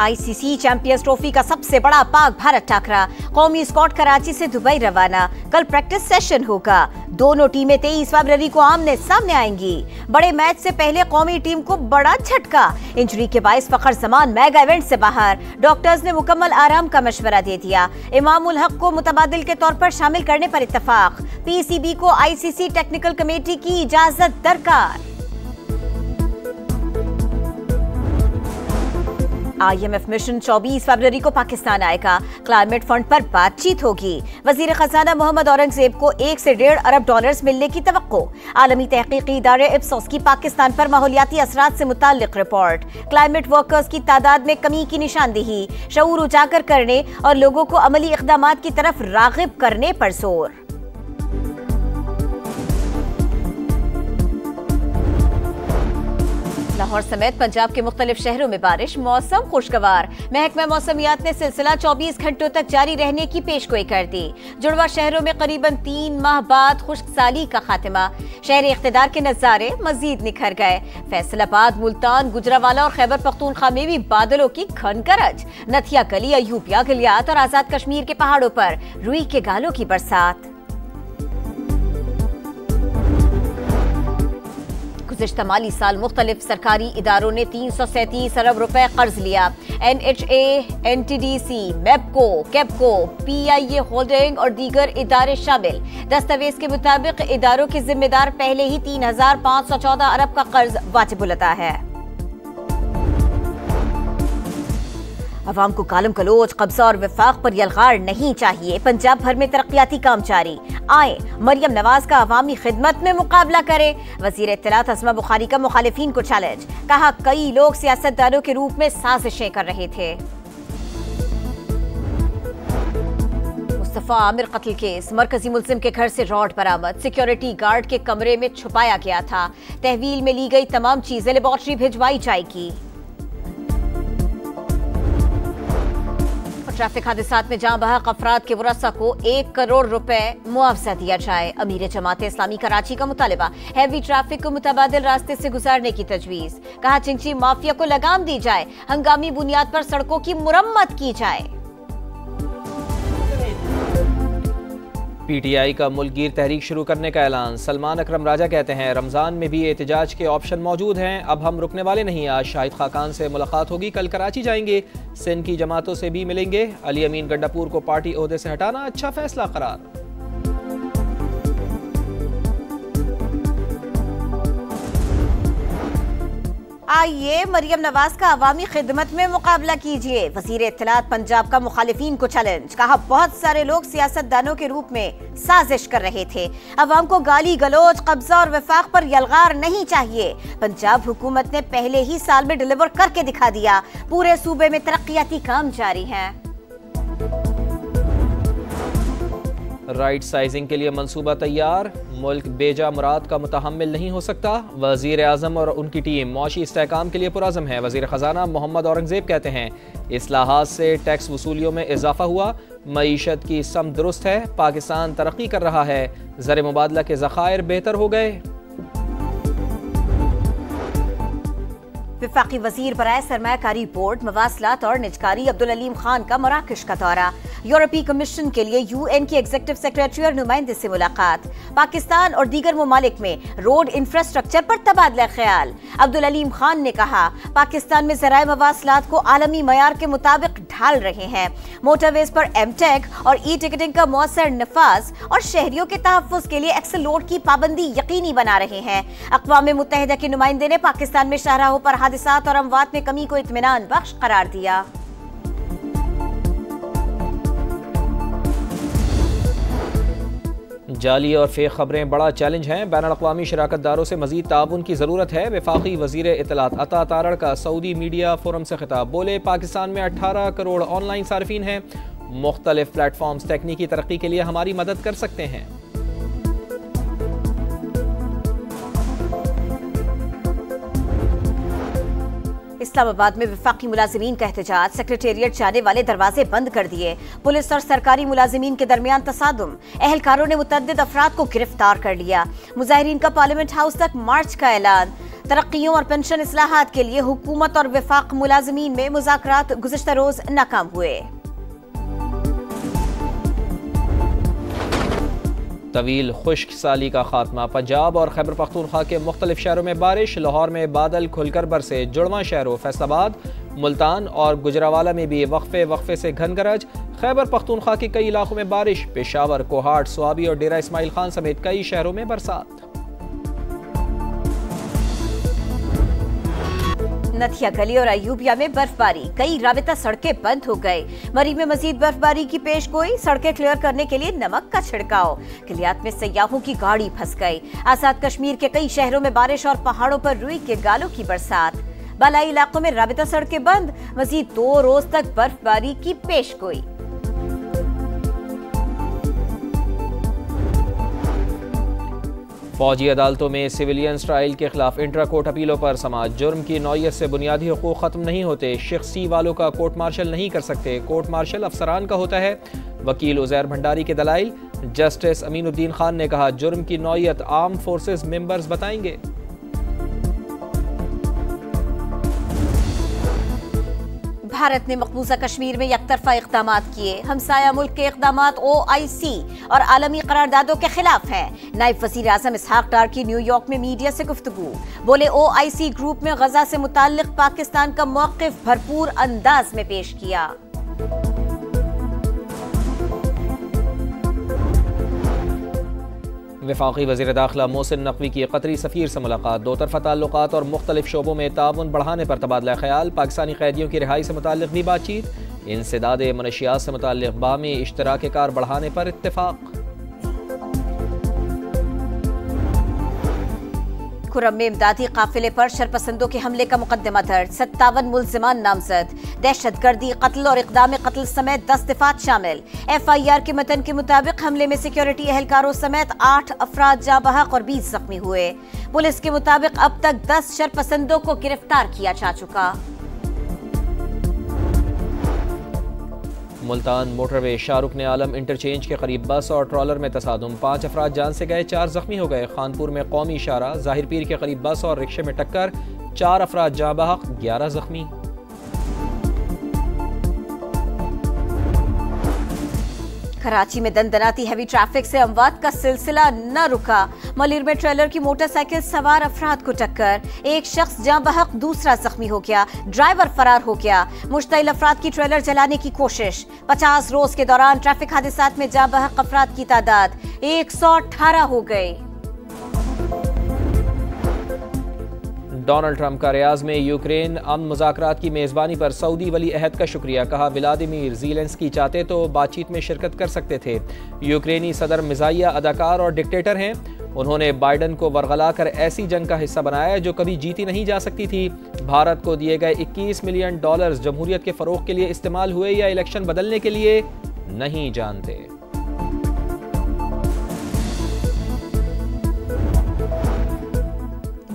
ICC champions trophy का सबसे बड़ा पाक भारत टाकरा, कौमी स्क्वाड कराची से दुबई रवाना। कल प्रैक्टिस सेशन होगा। दोनों टीमें 23 फरवरी को आमने सामने आएंगी। बड़े मैच से पहले कौमी टीम को बड़ा झटका, इंजरी के बायस फखर जमान मेगा इवेंट से बाहर। डॉक्टर्स ने मुकम्मल आराम का मशवरा दे दिया। इमाम उल हक को मुतबादिल के तौर पर शामिल करने पर इत्तफाक। पीसीबी को आईसीसी टेक्निकल कमेटी की इजाजत दरकार। IMF मिशन 24 फरवरी को पाकिस्तान आएगा। क्लाइमेट फंड पर बातचीत होगी। वजीर खजाना मोहम्मद औरंगजेब को 1 से 1.5 अरब डॉलर्स मिलने की तवक्को। आलमी तहकीकी इदारे इप्सोस की पाकिस्तान पर माहौलियाती असरात से मुताल्लिक रिपोर्ट। क्लाइमेट वर्कर्स की तादाद में कमी की निशानदेही, शऊर उजागर करने और लोगों को अमली इक़दामात की तरफ राग़िब करने पर जोर। लाहौर समेत पंजाब के मुख्तलिफ शहरों में बारिश, मौसम खुशगवार। महकमा मौसमियात ने सिलसिला 24 घंटों तक जारी रहने की पेशगोई कर दी। जुड़वा शहरों में करीबन 3 माह बाद खुश्कसाली का खात्मा। शहरी इख्तिदार के नजारे मजीद निखर गए। फैसलाबाद, मुल्तान, गुजरावाला और खैबर पख्तूनख्वा में भी बादलों की घन गरज। नथिया गली, अयूबिया गलियात और आजाद कश्मीर के पहाड़ों पर रुई के गालों की बरसात। गुज़िश्ता माली साल मुख्तलिफ सरकारी इदारों ने 337 अरब रुपए कर्ज लिया। NHA, NTDC, MEPCO, KEPCO, PIA holding और दीगर इदारे शामिल। दस्तावेज के मुताबिक इदारों के जिम्मेदार पहले ही 3,514 अरब का कर्ज वाजिब अदा है। अवाम को कालम कलोच, कब्जा और विफाक पर यलगार नहीं चाहिए। पंजाब भर में तरक्याती काम जारी। आए मरियम नवाज का अवामी खिदमत में मुकाबला करे। वजीर इत्तलात अस्मा बुखारी का मुखालिफिन को चैलेंज। कहा कई लोग सियासतदानों के रूप में साजिशें कर रहे थे। मुस्तफा आमिर कत्ल केस, मरकजी मुल्जिम के घर से रॉड बरामद। सिक्योरिटी गार्ड के कमरे में छुपाया गया था। तहवील में ली गई तमाम चीजें लेबोरेटरी भिजवाई जाएगी। ट्रैफिक हादसात में जान बहक अफराद के वरसा को 1 करोड़ रुपए मुआवजा दिया जाए। अमीर जमात इस्लामी कराची का मुतालबा, हैवी ट्रैफिक को मुतबादिल रास्ते से गुजारने की तजवीज। कहा चिंची माफिया को लगाम दी जाए, हंगामी बुनियाद पर सड़कों की मुरम्मत की जाए। PTI का मुल्कगीर तहरीक शुरू करने का ऐलान। सलमान अकरम राजा कहते हैं रमजान में भी एहतजाज के ऑप्शन मौजूद हैं, अब हम रुकने वाले नहीं। आज शाहिद खाकान से मुलाकात होगी, कल कराची जाएंगे, सिंध की जमातों से भी मिलेंगे। अली अमीन गंडापुर को पार्टी ओहदे से हटाना अच्छा फैसला करार। आइए मरियम नवाज का अवामी खिदमत में मुकाबला कीजिए। वजीर इत्तलात पंजाब का मुखालिफिन को चैलेंज। कहा बहुत सारे लोग सियासतदानों के रूप में साजिश कर रहे थे। अवाम को गाली गलोच, कब्जा और विफाक पर यलगार नहीं चाहिए। पंजाब हुकूमत ने पहले ही साल में डिलीवर करके दिखा दिया। पूरे सूबे में तरक्याती काम जारी हैं। राइट साइजिंग के लिए मंसूबा तैयार। मुल्क बेजा मुराद का मुतहम्मिल नहीं हो सकता। वजीर आजम और उनकी टीम मौशी इस्तेहकाम के लिए पुरज़म है। वजीर खजाना मोहम्मद औरंगजेब कहते हैं इस्लाहात से टैक्स वसूलियों में इजाफा हुआ, मईशत की सम दुरुस्त है, पाकिस्तान तरक्की कर रहा है, ज़र मुबादला के ज़खायर बेहतर हो गए। वफाकी वजीर बराए सरमायाकारी बोर्ड, मवासलात और निजकारी अब्दुल अलीम खान का मराकश का दौरा। यूरोपीय कमीशन के लिए UN की एग्जीक्यूटिव सेक्रेटरी और नुमाइंदे से मुलाकात। पाकिस्तान और दीगर ममालिक में रोड इंफ्रास्ट्रक्चर पर तबादला ख्याल। अब्दुल अलीम खान ने कहा पाकिस्तान में ज़राए मवासलात को आलमी मयार के मुताबिक ढाल रहे हैं। मोटरवेज पर M-Tech और E-टिकटिंग का मौसर नफाज और शहरियों के तहफ़्फ़ुज़ के लिए एक्सल लोड की पाबंदी यकीनी बना रहे हैं। अक़वाम मुत्तहिदा के नुमाइंदे ने पाकिस्तान में शाहराहों पर हादसात और अमवात में कमी को इत्मीनान बख्श करार दिया। जाली और फेक खबरें बड़ा चैलेंज हैं। बैनुल अक़वामी शराकतदारों से मज़ीद ताउन की ज़रूरत है। वफाकी वज़ीर इत्तलात अता तारड़ का सऊदी मीडिया फोरम से खिताब। बोले पाकिस्तान में 18 करोड़ ऑनलाइन सार्फिन हैं। मुख्तलिफ प्लेटफॉर्म्स तकनीकी तरक्की के लिए हमारी मदद कर सकते हैं। इस्लामाबाद में वफाकी मुलाजिमीन का एहतजाज, सेक्रेटेरिएट जाने वाले दरवाजे बंद कर दिए। पुलिस और सरकारी मुलाजिमीन के दरमियान तसादुम, एहलकारों ने मुतअद्दिद अफराद को गिरफ्तार कर लिया। मुजाहिरीन का पार्लियामेंट हाउस तक मार्च का ऐलान। तरक्कियों और पेंशन इस्लाहात के लिए हुकूमत और वफाक मुलाजमीन में मुज़ाकरात गुज़िश्ता रोज नाकाम हुए। तवील खुश्क साली का खात्मा। पंजाब और खैबर पख्तूनख्वा के मुख्तलिफ शहरों में बारिश। लाहौर में बादल खुलकर बरसे। जुड़वा शहरों फैसलाबाद, मुल्तान और गुजरावाला में भी वक्फे वक्फे से घन गरज। खैबर पख्तूनख्वा के कई इलाकों में बारिश। पेशावर, कोहाट, स्वाबी और डेरा इस्माइल खान समेत कई शहरों में बरसात। नथिया गली और अयूबिया में बर्फबारी। कई राबिता सड़कें बंद हो गई। मरी में मजीद बर्फबारी की पेशगोई। सड़कें क्लियर करने के लिए नमक का छिड़काव। किलियात में सयाहों की गाड़ी फंस गई। आजाद कश्मीर के कई शहरों में बारिश और पहाड़ों पर रुई के गालों की बरसात। बालाई इलाकों में राबिता सड़कें बंद। मजीद 2 रोज तक बर्फबारी की पेशगोई। फौजी अदालतों में सिविलियन ट्रायल के खिलाफ इंट्रा कोर्ट अपीलों पर समाअत। जुर्म की नौयत से बुनियादी हुकूक खत्म नहीं होते। शख्सी वालों का कोर्ट मार्शल नहीं कर सकते। कोर्ट मार्शल अफसरान का होता है। वकील उजैर भंडारी के दलाइल। जस्टिस अमीनुद्दीन खान ने कहा, जुर्म की नौयत आर्म फोर्सेस मेंबर्स बताएंगे। भारत ने मकबूजा कश्मीर में यकतरफा इक़दामात किए। हमसाया मुल्क के इक़दामात OIC और आलमी करारदादों के खिलाफ हैं। नायब वज़ीर आज़म इसहाक डार की न्यूयॉर्क में मीडिया से गुफ्तगू। बोले, OIC ग्रुप में गजा से मुताल्लिक़ पाकिस्तान का मौक़िफ़ भरपूर अंदाज में पेश किया। वफाकी वज़ीर दाखिला मोहसिन नकवी की कतरी सफ़ीर से मुलाकात। दो तरफ़ा ताल्लुकात और मुख्तलिफ शोबों में ताउन बढ़ाने पर तबादला ख्याल। पाकिस्तानी कैदियों की रिहाई से मुताल्लिक़ भी बातचीत। इंसदाद मनशियात से मुताल्लिक़ बामी इश्तराक कार बढ़ाने पर इत्तेफाक। खुर्रम में इमदादी काफिले पर शरपसंदों के हमले का मुकदमा दर्ज। 57 मुल्जिमान नामजद। दहशतगर्दी, कत्ल और इक़दाम कत्ल समेत 10 दफात शामिल। FIR के मतन के मुताबिक हमले में सिक्योरिटी एहलकारों समेत 8 अफराद जाँ बहक और 20 जख्मी हुए। पुलिस के मुताबिक अब तक 10 शरपसंदों को गिरफ्तार किया जा चुका। मुल्तान मोटरवे शाहरुख ने आलम इंटरचेंज के करीब बस और ट्रॉलर में तसादुम। 5 अफराद जान से गए, 4 जख्मी हो गए। खानपुर में कौमी इशारा जाहिर पीर के करीब बस और रिक्शे में टक्कर। 4 अफराद जाँ बहक, 11 जख्मी। कराची में दंदनाती हैवी ट्रैफिक से अमवात का सिलसिला न रुका। मलिर में ट्रेलर की मोटरसाइकिल सवार अफराद को टक्कर। एक शख्स जाँ बहक, दूसरा जख्मी हो गया। ड्राइवर फरार हो गया। मुश्तइल अफराद की ट्रेलर जलाने की कोशिश। 50 रोज के दौरान ट्रैफिक हादसात में जाँ बहक अफराद की तादाद 118 हो गई। डोनाल्ड ट्रंप का रियाज में यूक्रेन अमन मुज़ाकरात की मेज़बानी पर सऊदी वली अहद का शुक्रिया। कहा, व्लादिमीर ज़ेलेंस्की चाहते तो बातचीत में शिरकत कर सकते थे। यूक्रेनी सदर मिज़ाइया अदाकार और डिक्टेटर हैं। उन्होंने बाइडन को वरगला कर ऐसी जंग का हिस्सा बनाया जो कभी जीती नहीं जा सकती थी। भारत को दिए गए $21 मिलियन जमहूरियत के फ़रोग़ के लिए इस्तेमाल हुए या इलेक्शन बदलने के लिए, नहीं जानते।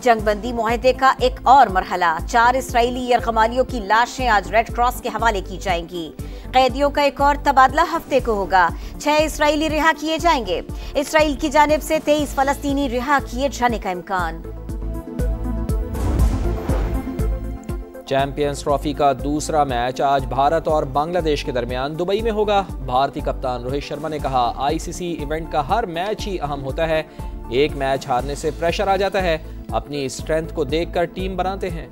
जंगबंदी मुआहदे का एक और मरहला। 4 इस्राएली यरगमालियों की लाशें आज रेड क्रॉस के हवाले की जाएंगी। कैदियों का एक और तबादला हफ्ते को होगा। 6 इस्राएली रिहा किए जाएंगे। इस्राएल की जानिब से 23 फलस्तीनी रिहा किए जाने का इम्कान। चैंपियंस ट्रॉफी का दूसरा मैच आज भारत और बांग्लादेश के दरमियान दुबई में होगा। भारतीय कप्तान रोहित शर्मा ने कहा, ICC इवेंट का हर मैच ही अहम होता है। एक मैच हारने से प्रेशर आ जाता है। अपनी स्ट्रेंथ को देखकर टीम बनाते हैं।